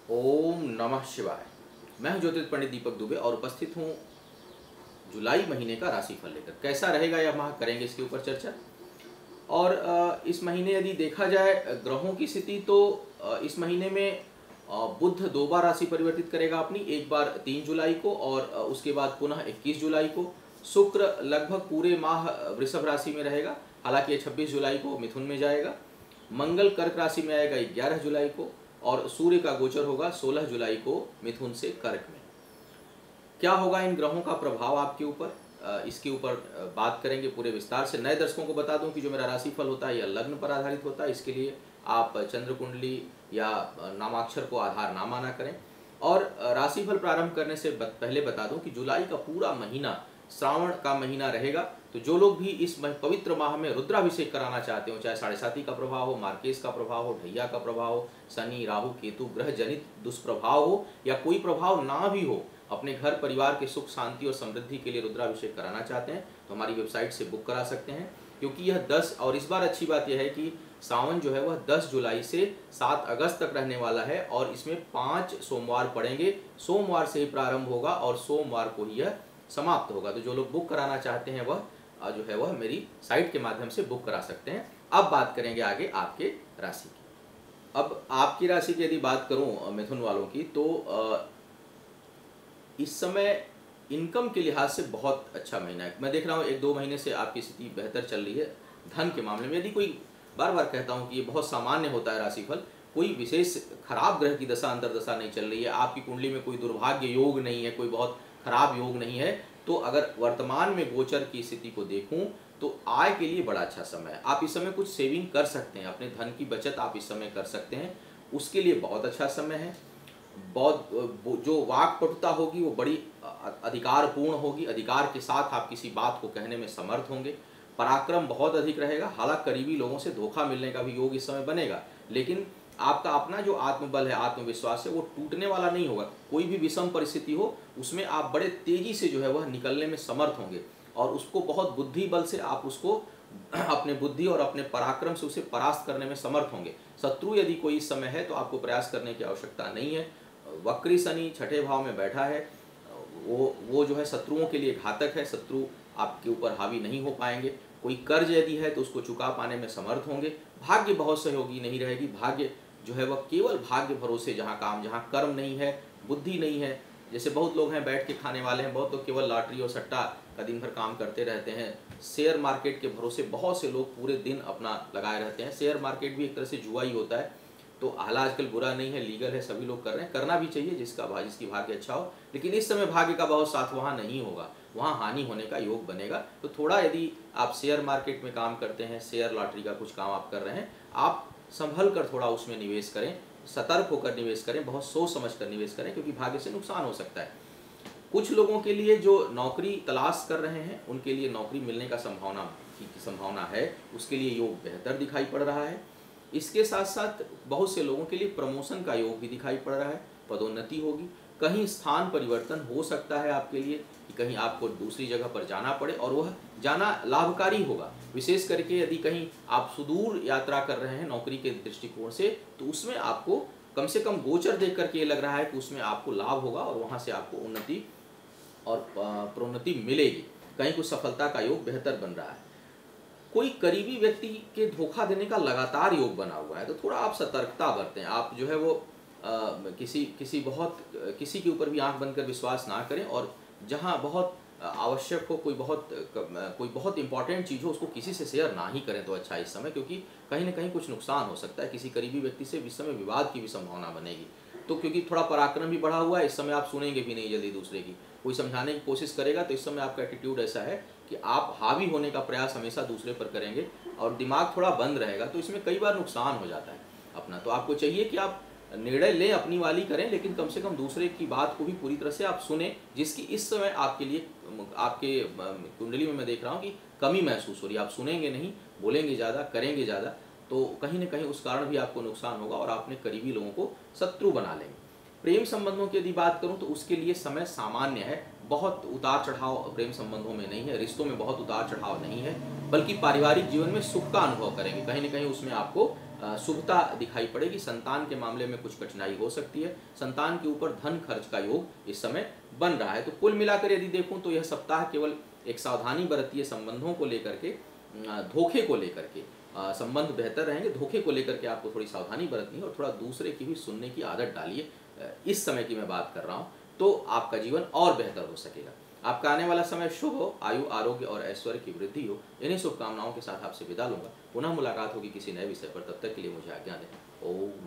ओम नमः शिवाय। मैं हूं ज्योतिष पंडित दीपक दुबे और उपस्थित हूं जुलाई महीने का राशिफल लेकर। कैसा रहेगा यह माह, करेंगे इसके ऊपर चर्चा। और इस महीने यदि देखा जाए ग्रहों की स्थिति तो इस महीने में बुध 2 बार राशि परिवर्तित करेगा अपनी, एक बार 3 जुलाई को और उसके बाद पुनः 21 जुलाई को। शुक्र लगभग पूरे माह वृषभ राशि में रहेगा, हालांकि ये 26 जुलाई को मिथुन में जाएगा। मंगल कर्क राशि में आएगा 11 जुलाई को और सूर्य का गोचर होगा 16 जुलाई को मिथुन से कर्क में। क्या होगा इन ग्रहों का प्रभाव आपके ऊपर, इसके ऊपर बात करेंगे पूरे विस्तार से। नए दर्शकों को बता दूं कि जो मेरा राशिफल होता है यह लग्न पर आधारित होता है, इसके लिए आप चंद्र कुंडली या नामाक्षर को आधार ना माना करें। और राशिफल प्रारंभ करने से पहले बता दूं कि जुलाई का पूरा महीना श्रावण का महीना रहेगा, तो जो लोग भी इस पवित्र माह में रुद्राभिषेक कराना चाहते हो, चाहे 7.5 का प्रभाव हो, मार्केश का प्रभाव हो, ढैया का प्रभाव हो, शनि राहु केतु ग्रह जनित दुष्प्रभाव हो या कोई प्रभाव ना भी हो, अपने घर परिवार के सुख शांति और समृद्धि के लिए रुद्राभिषेक कराना चाहते हैं तो हमारी वेबसाइट से बुक करा सकते हैं। क्योंकि यह 10 और इस बार अच्छी बात यह है कि सावन जो है वह 10 जुलाई से 7 अगस्त तक रहने वाला है और इसमें 5 सोमवार पड़ेंगे। सोमवार से ही प्रारंभ होगा और सोमवार को ही यह समाप्त होगा। तो जो लोग बुक कराना चाहते हैं वह जो है वह मेरी साइट के माध्यम से बुक करा सकते हैं। अब बात करेंगे आगे आपके राशि की। अब आपकी राशि की यदि बात करूं मिथुन वालों की, तो इस समय इनकम के लिहाज से बहुत अच्छा महीना है। मैं देख रहा हूँ 1-2 महीने से आपकी स्थिति बेहतर चल रही है धन के मामले में। यदि कोई, बार बार कहता हूँ कि ये बहुत सामान्य होता है राशिफल, कोई विशेष खराब ग्रह की दशा अंतर्दशा नहीं चल रही है, आपकी कुंडली में कोई दुर्भाग्य योग नहीं है, कोई बहुत खराब योग नहीं है, तो अगर वर्तमान में गोचर की स्थिति को देखूं तो आय के लिए बड़ा अच्छा समय है। आप इस समय कुछ सेविंग कर सकते हैं, अपने धन की बचत आप इस समय कर सकते हैं, उसके लिए बहुत अच्छा समय है। बहुत जो वाक्पटुता होगी वो बड़ी अधिकारपूर्ण होगी, अधिकार के साथ आप किसी बात को कहने में समर्थ होंगे। पराक्रम बहुत अधिक रहेगा, हालांकि करीबी लोगों से धोखा मिलने का भी योग इस समय बनेगा, लेकिन आपका अपना जो आत्मबल है, आत्मविश्वास है, वो टूटने वाला नहीं होगा। कोई भी विषम परिस्थिति हो उसमें आप बड़े तेजी से जो है वह निकलने में समर्थ होंगे और उसको बहुत बुद्धि बल से आप उसको अपने बुद्धि और अपने पराक्रम से उसे परास्त करने में समर्थ होंगे। शत्रु यदि कोई इस समय है तो आपको प्रयास करने की आवश्यकता नहीं है। वक्री शनि 6ठे भाव में बैठा है, वो जो है शत्रुओं के लिए घातक है, शत्रु आपके ऊपर हावी नहीं हो पाएंगे। कोई कर्ज यदि है तो उसको चुका पाने में समर्थ होंगे। भाग्य बहुत सहयोगी नहीं रहेगी, भाग्य जो है वह केवल भाग्य भरोसे, जहाँ काम, जहाँ कर्म नहीं है, बुद्धि नहीं है। जैसे बहुत लोग हैं बैठ के खाने वाले हैं, बहुत लोग केवल लॉटरी और सट्टा का दिन भर काम करते रहते हैं। शेयर मार्केट के भरोसे बहुत से लोग पूरे दिन अपना लगाए रहते हैं। शेयर मार्केट भी एक तरह से जुआ ही होता है, तो हालांकि आजकल बुरा नहीं है, लीगल है, सभी लोग कर रहे हैं, करना भी चाहिए जिसकी भाग्य अच्छा हो। लेकिन इस समय भाग्य का बहुत साथ वहाँ नहीं होगा, वहाँ हानि होने का योग बनेगा। तो थोड़ा यदि आप शेयर मार्केट में काम करते हैं, शेयर लॉटरी का कुछ काम आप कर रहे हैं, आप संभल कर थोड़ा उसमें निवेश करें, सतर्क होकर निवेश करें, बहुत सोच समझ कर निवेश करें, क्योंकि भाग्य से नुकसान हो सकता है। कुछ लोगों के लिए जो नौकरी तलाश कर रहे हैं उनके लिए नौकरी मिलने का संभावना है, उसके लिए योग बेहतर दिखाई पड़ रहा है। इसके साथ साथ बहुत से लोगों के लिए प्रमोशन का योग भी दिखाई पड़ रहा है, पदोन्नति होगी, कहीं स्थान परिवर्तन हो सकता है आपके लिए कि कहीं आपको दूसरी जगह पर जाना पड़े और वह जाना लाभकारी होगा। विशेष करके यदि कहीं आप सुदूर यात्रा कर रहे हैं नौकरी के दृष्टिकोण से, तो उसमें आपको कम से कम गोचर देख करके ये लग रहा है कि उसमें आपको लाभ होगा और वहाँ से आपको उन्नति और प्रोन्नति मिलेगी। कहीं कुछ सफलता का योग बेहतर बन रहा है। कोई करीबी व्यक्ति के धोखा देने का लगातार योग बना हुआ है, तो थोड़ा आप सतर्कता बरतें। आप जो है वो किसी के ऊपर भी आंख बंद कर विश्वास ना करें, और जहां बहुत आवश्यक हो, कोई बहुत इंपॉर्टेंट चीज़ हो, उसको किसी से शेयर ना ही करें तो अच्छा है इस समय, क्योंकि कहीं ना कहीं कुछ नुकसान हो सकता है। किसी करीबी व्यक्ति से इस समय विवाद की भी संभावना बनेगी। तो क्योंकि थोड़ा पराक्रम भी बढ़ा हुआ है, इस समय आप सुनेंगे भी नहीं जल्दी दूसरे की। कोई समझाने की कोशिश करेगा तो इस समय आपका एटीट्यूड ऐसा है कि आप हावी होने का प्रयास हमेशा दूसरे पर करेंगे और दिमाग थोड़ा बंद रहेगा, तो इसमें कई बार नुकसान हो जाता है अपना। तो आपको चाहिए कि आप निर्णय लें, अपनी वाली करें, लेकिन कम से कम दूसरे की बात को भी पूरी तरह से आप सुने, जिसकी इस समय आपके लिए, आपके कुंडली में मैं देख रहा हूँ कि कमी महसूस हो रही है। आप सुनेंगे नहीं, बोलेंगे ज़्यादा, करेंगे ज़्यादा, तो कहीं ना कहीं उस कारण भी आपको नुकसान होगा और आपने करीबी लोगों को शत्रु बना लेंगे। प्रेम संबंधों की यदि बात करूं तो उसके लिए समय सामान्य है, बहुत उतार चढ़ाव प्रेम संबंधों में नहीं है, रिश्तों में बहुत उतार चढ़ाव नहीं है, बल्कि पारिवारिक जीवन में सुख का अनुभव करेंगे। कहीं ना कहीं उसमें आपको शुभता दिखाई पड़ेगी। संतान के मामले में कुछ कठिनाई हो सकती है। संतान के ऊपर धन खर्च का योग इस समय बन रहा है। तो कुल मिलाकर यदि देखूं तो यह सप्ताह केवल एक सावधानी बरतिए संबंधों को लेकर के, धोखे को लेकर के। संबंध बेहतर रहेंगे, धोखे को लेकर के आपको थोड़ी सावधानी बरतनी है और थोड़ा दूसरे की भी सुनने की आदत डालिए। इस समय की मैं बात कर रहा हूँ, तो आपका जीवन और बेहतर हो सकेगा। आपका आने वाला समय शुभ हो, आयु आरोग्य और ऐश्वर्य की वृद्धि हो। इन्हीं शुभकामनाओं के साथ आपसे विदा लूंगा। पुनः मुलाकात होगी किसी नए विषय पर। तब तक के लिए मुझे आज्ञा दें। ओम।